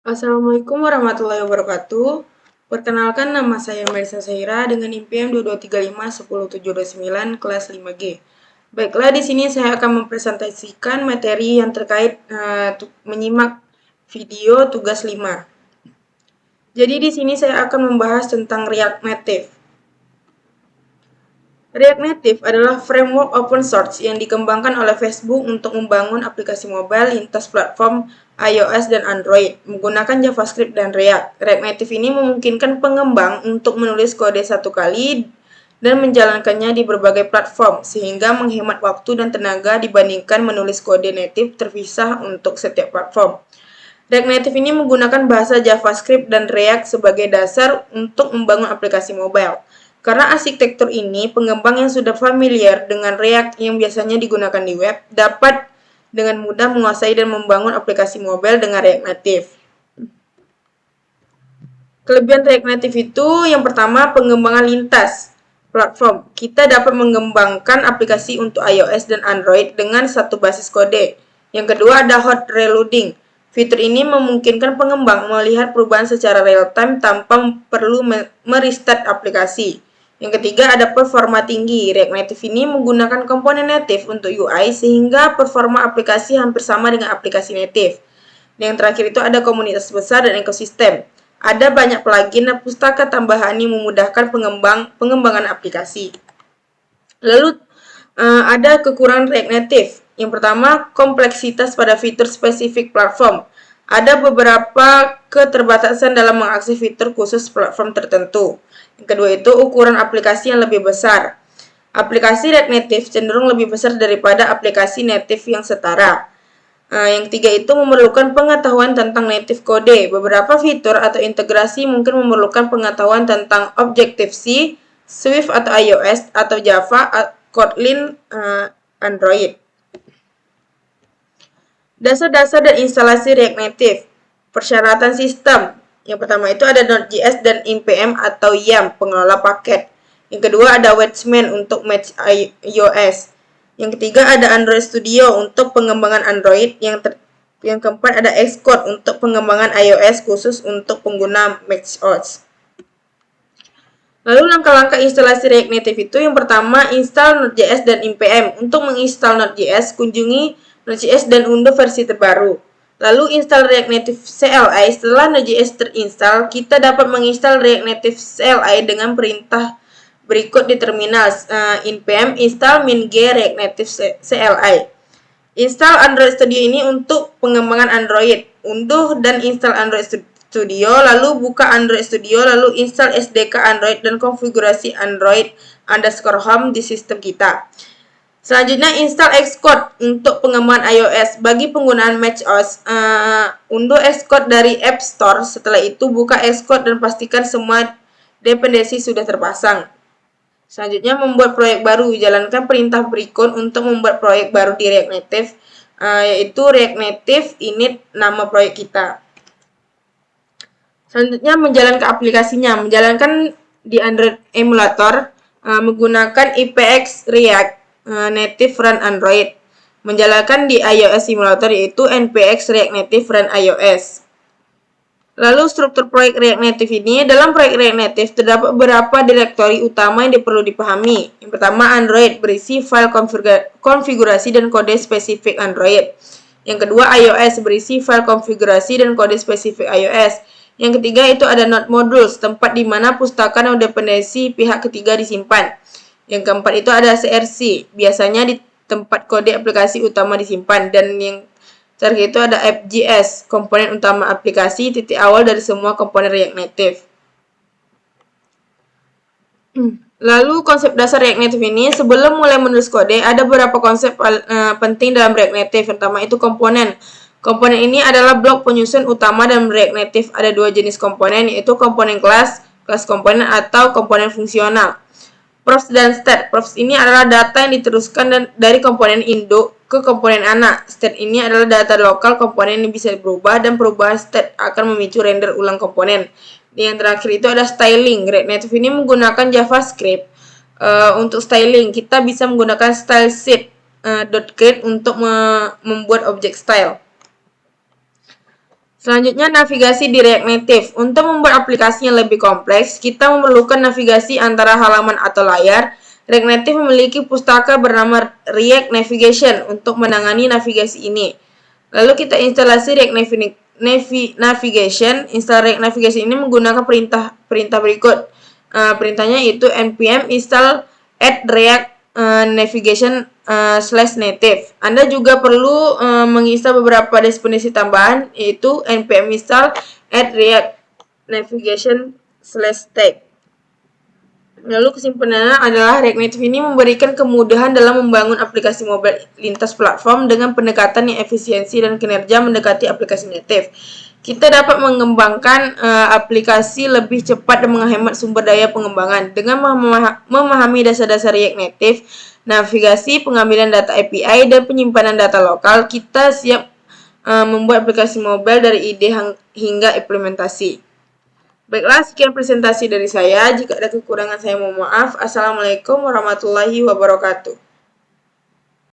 Assalamualaikum warahmatullahi wabarakatuh. Perkenalkan, nama saya Melisa Saira dengan NIM 2235 10729 kelas 5G. Baiklah, di sini saya akan mempresentasikan materi yang terkait menyimak video tugas 5. Jadi di sini saya akan membahas tentang React Native. React Native adalah framework open source yang dikembangkan oleh Facebook untuk membangun aplikasi mobile lintas platform iOS dan Android menggunakan JavaScript dan React. React Native ini memungkinkan pengembang untuk menulis kode satu kali dan menjalankannya di berbagai platform, sehingga menghemat waktu dan tenaga dibandingkan menulis kode native terpisah untuk setiap platform. React Native ini menggunakan bahasa JavaScript dan React sebagai dasar untuk membangun aplikasi mobile. Karena arsitektur ini, pengembang yang sudah familiar dengan React yang biasanya digunakan di web dapat dengan mudah menguasai dan membangun aplikasi mobile dengan React Native. Kelebihan React Native itu yang pertama, pengembangan lintas platform. Kita dapat mengembangkan aplikasi untuk iOS dan Android dengan satu basis kode. Yang kedua ada hot reloading. Fitur ini memungkinkan pengembang melihat perubahan secara real time tanpa perlu merestart aplikasi. Yang ketiga ada performa tinggi. React Native ini menggunakan komponen native untuk UI sehingga performa aplikasi hampir sama dengan aplikasi native. Dan yang terakhir itu ada komunitas besar dan ekosistem. Ada banyak plugin dan pustaka tambahan yang memudahkan pengembangan aplikasi. Lalu ada kekurangan React Native. Yang pertama, kompleksitas pada fitur spesifik platform. Ada beberapa keterbatasan dalam mengakses fitur khusus platform tertentu. Yang kedua itu ukuran aplikasi yang lebih besar. Aplikasi React Native cenderung lebih besar daripada aplikasi native yang setara. Yang ketiga itu memerlukan pengetahuan tentang native code. Beberapa fitur atau integrasi mungkin memerlukan pengetahuan tentang Objective-C, Swift atau iOS, atau Java, Kotlin, Android. Dasar-dasar dan instalasi React Native. Persyaratan sistem. Yang pertama itu ada Node.js dan npm atau YAM, pengelola paket. Yang kedua ada Weitzman untuk match iOS. Yang ketiga ada Android Studio untuk pengembangan Android. Yang keempat ada Xcode untuk pengembangan iOS khusus untuk pengguna macOS. Lalu langkah-langkah instalasi React Native itu yang pertama install Node.js dan npm. Untuk menginstal Node.js, kunjungi Node.js dan unduh versi terbaru. Lalu install React Native CLI. Setelah Node.js terinstall, kita dapat menginstal React Native CLI dengan perintah berikut di terminal. npm install min-g React Native CLI. Install Android Studio ini untuk pengembangan Android. Unduh dan install Android Studio, lalu buka Android Studio, lalu install SDK Android dan konfigurasi Android_home di sistem kita. Selanjutnya install Xcode untuk pengembangan iOS. Bagi penggunaan macOS, unduh Xcode dari App Store. Setelah itu buka Xcode dan pastikan semua dependensi sudah terpasang. Selanjutnya membuat proyek baru. Jalankan perintah berikut untuk membuat proyek baru di React Native, yaitu React Native init nama proyek kita. Selanjutnya menjalankan aplikasinya. Menjalankan di Android emulator menggunakan IPX React Native Run Android. Menjalankan di iOS emulator yaitu npx React Native Run iOS. Lalu struktur proyek React Native ini, dalam proyek React Native terdapat beberapa direktori utama yang perlu dipahami. Yang pertama Android, berisi file konfigurasi dan kode spesifik Android. Yang kedua iOS, berisi file konfigurasi dan kode spesifik iOS. Yang ketiga itu ada Node Modules, tempat di mana pustaka dan dependensi pihak ketiga disimpan. Yang keempat itu ada CRC, biasanya di tempat kode aplikasi utama disimpan. Dan yang terakhir itu ada app.js, komponen utama aplikasi, titik awal dari semua komponen React Native. Lalu konsep dasar React Native ini, sebelum mulai menulis kode, ada beberapa konsep penting dalam React Native. Pertama itu komponen. Komponen ini adalah blok penyusun utama dalam React Native. Ada dua jenis komponen, yaitu komponen kelas komponen atau komponen fungsional. Props dan state. Props ini adalah data yang diteruskan dari komponen induk ke komponen anak. State ini adalah data lokal komponen yang bisa berubah, dan perubahan state akan memicu render ulang komponen. Yang terakhir itu ada styling. React Native ini menggunakan JavaScript. Untuk styling, kita bisa menggunakan stylesheet.create untuk membuat objek style. Selanjutnya, navigasi di React Native. Untuk membuat aplikasinya lebih kompleks, kita memerlukan navigasi antara halaman atau layar. React Native memiliki pustaka bernama React Navigation untuk menangani navigasi ini. Lalu kita instalasi React Navigation. Install React Navigation ini menggunakan perintah berikut. Perintahnya itu npm install add React Navigation /native. Anda juga perlu menginstal beberapa dependensi tambahan, yaitu npm install add React Navigation /tag. Lalu kesimpulannya adalah React Native ini memberikan kemudahan dalam membangun aplikasi mobile lintas platform dengan pendekatan yang efisiensi dan kinerja mendekati aplikasi native. Kita dapat mengembangkan aplikasi lebih cepat dan menghemat sumber daya pengembangan. Dengan memahami dasar-dasar React Native, navigasi, pengambilan data API, dan penyimpanan data lokal, kita siap membuat aplikasi mobile dari ide hingga implementasi. Baiklah, sekian presentasi dari saya. Jika ada kekurangan, saya mohon maaf. Assalamualaikum warahmatullahi wabarakatuh.